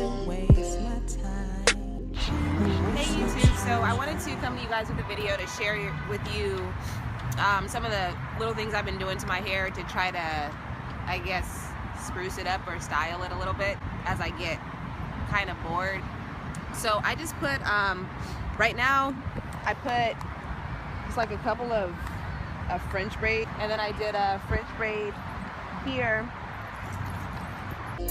waste my time. Hey YouTube, so I wanted to come to you guys with a video to share with you some of the little things I've been doing to my hair to try to, I guess, spruce it up or style it a little bit as I get kind of bored. So I just put, right now, I put just like a couple of French braid, and then I did a French braid here.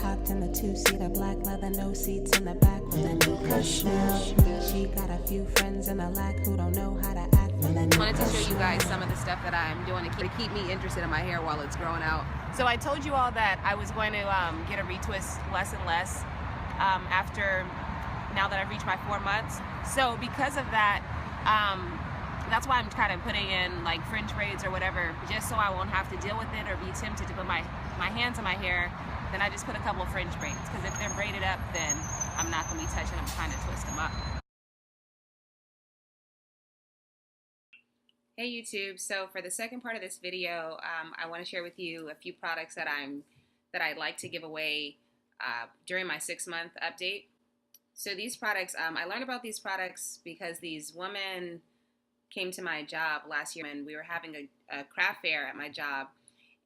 Hopped in the two-seater, black leather, no seats in the back with a new crush now. She got a few friends in the lack who don't know how to act for the new. I wanted to show you guys some of the stuff that I'm doing to keep me interested in my hair while it's growing out. So I told you all that I was going to get a retwist less and less after, now that I've reached my 4 months. So because of that, that's why I'm kind of putting in like French braids or whatever, just so I won't have to deal with it or be tempted to put my hands in my hair. Then I just put a couple of French braids, because if they're braided up, then I'm not going to be touching them, trying to twist them up. Hey YouTube, so for the second part of this video, I want to share with you a few products that I'd like to give away during my 6-month update. So these products, I learned about these products because these women came to my job last year, and we were having a craft fair at my job.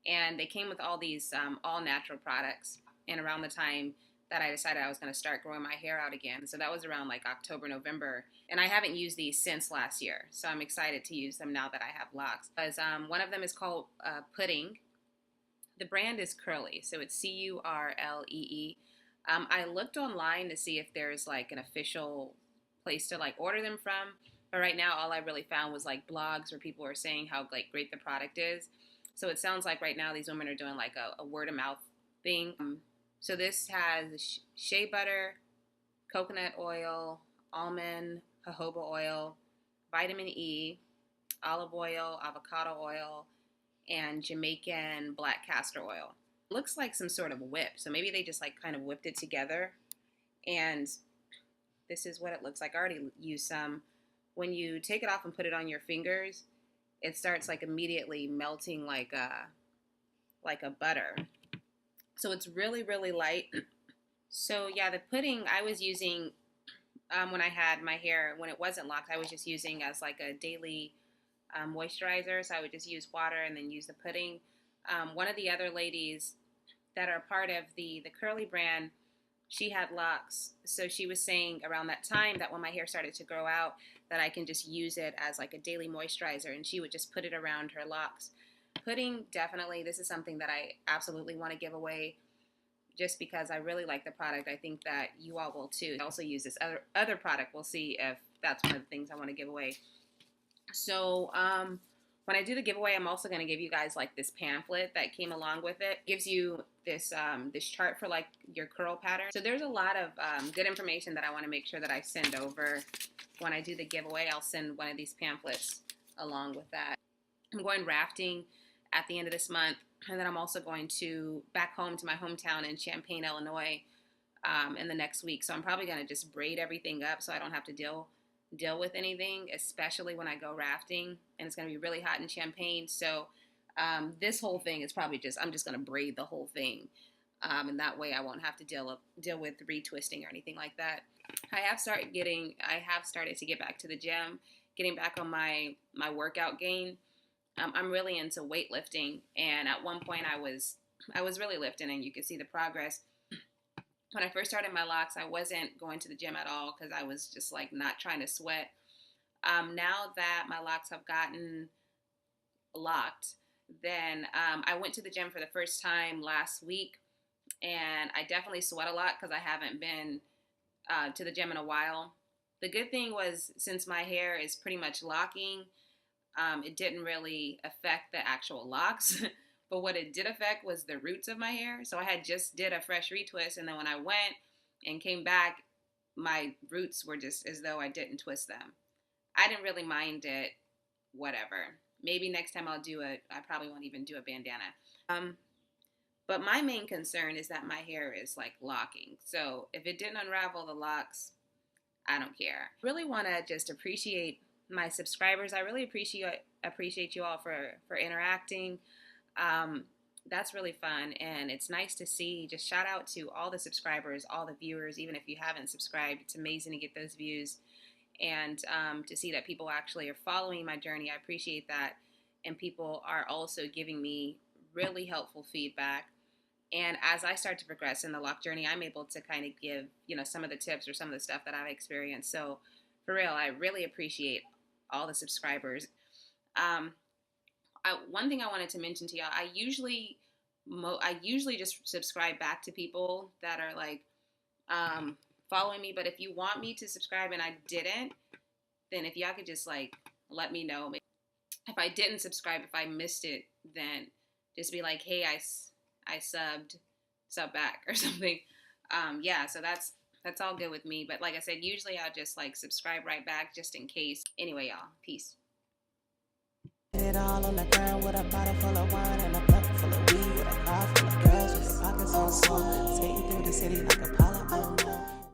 And they came with all these all-natural products, and around the time that I decided I was going to start growing my hair out again. So that was around like October, November. And I haven't used these since last year. So I'm excited to use them now that I have locks. Because one of them is called Pudding. The brand is Curly, so it's Curlee. I looked online to see if there's like an official place to like order them from. But right now, all I really found was like blogs where people are saying how like great the product is. So it sounds like right now these women are doing like a word of mouth thing. So this has shea butter, coconut oil, almond, jojoba oil, vitamin E, olive oil, avocado oil, and Jamaican black castor oil. It looks like some sort of whip. So maybe they just like kind of whipped it together. And this is what it looks like. I already used some. When you take it off and put it on your fingers, it starts like immediately melting like a butter. So it's really, really light. So yeah, the pudding I was using when I had my hair, when it wasn't locked, I was just using as like a daily moisturizer. So I would just use water and then use the pudding. One of the other ladies that are part of the Curly brand, she had locks, so she was saying around that time that when my hair started to grow out, that I can just use it as like a daily moisturizer, and she would just put it around her locks. Pudding, definitely, this is something that I absolutely want to give away just because I really like the product. I think that you all will too. I also use this other product. We'll see if that's one of the things I want to give away. So when I do the giveaway, I'm also going to give you guys like this pamphlet that came along with it. It gives you this this chart for like your curl pattern. So there's a lot of good information that I want to make sure that I send over when I do the giveaway. I'll send one of these pamphlets along with that. I'm going rafting at the end of this month, and then I'm also going to back home to my hometown in Champaign, Illinois in the next week. So I'm probably going to just braid everything up so I don't have to deal with anything, especially when I go rafting, and it's going to be really hot in Champaign. So this whole thing is probably I'm just going to braid the whole thing, and that way I won't have to deal with retwisting or anything like that. I have started to get back to the gym, getting back on my workout game. I'm really into weightlifting, and at one point I was really lifting, and you can see the progress. When I first started my locks, I wasn't going to the gym at all because I was just like not trying to sweat. Now that my locks have gotten locked, then I went to the gym for the first time last week, and I definitely sweat a lot because I haven't been to the gym in a while. The good thing was, since my hair is pretty much locking, it didn't really affect the actual locks. But what it did affect was the roots of my hair. So I had just did a fresh retwist, and then when I went and came back, my roots were just as though I didn't twist them. I didn't really mind it, whatever. Maybe next time I'll do it. I probably won't even do a bandana. But my main concern is that my hair is like locking. So if it didn't unravel the locks, I don't care. I really want to just appreciate my subscribers. I really appreciate you all for interacting. that's really fun, and it's nice to see. Just shout out to all the subscribers, all the viewers, even if you haven't subscribed. It's amazing to get those views, and to see that people actually are following my journey. I appreciate that, and people are also giving me really helpful feedback. And as I start to progress in the lock journey, I'm able to kind of give, some of the tips or some of the stuff that I've experienced. So for real, I really appreciate all the subscribers. One thing I wanted to mention to y'all, I usually just subscribe back to people that are like following me. But if you want me to subscribe and I didn't, then if y'all could just like let me know. If I didn't subscribe, if I missed it, then just be like, hey, I sub back or something. Yeah, so that's all good with me. But like I said, usually I'll just like subscribe right back just in case. Anyway, y'all, peace. It all on the ground with a bottle full of wine and a bucket full of weed with a car full of girls with their pockets on swole, skating through the city like Apollo.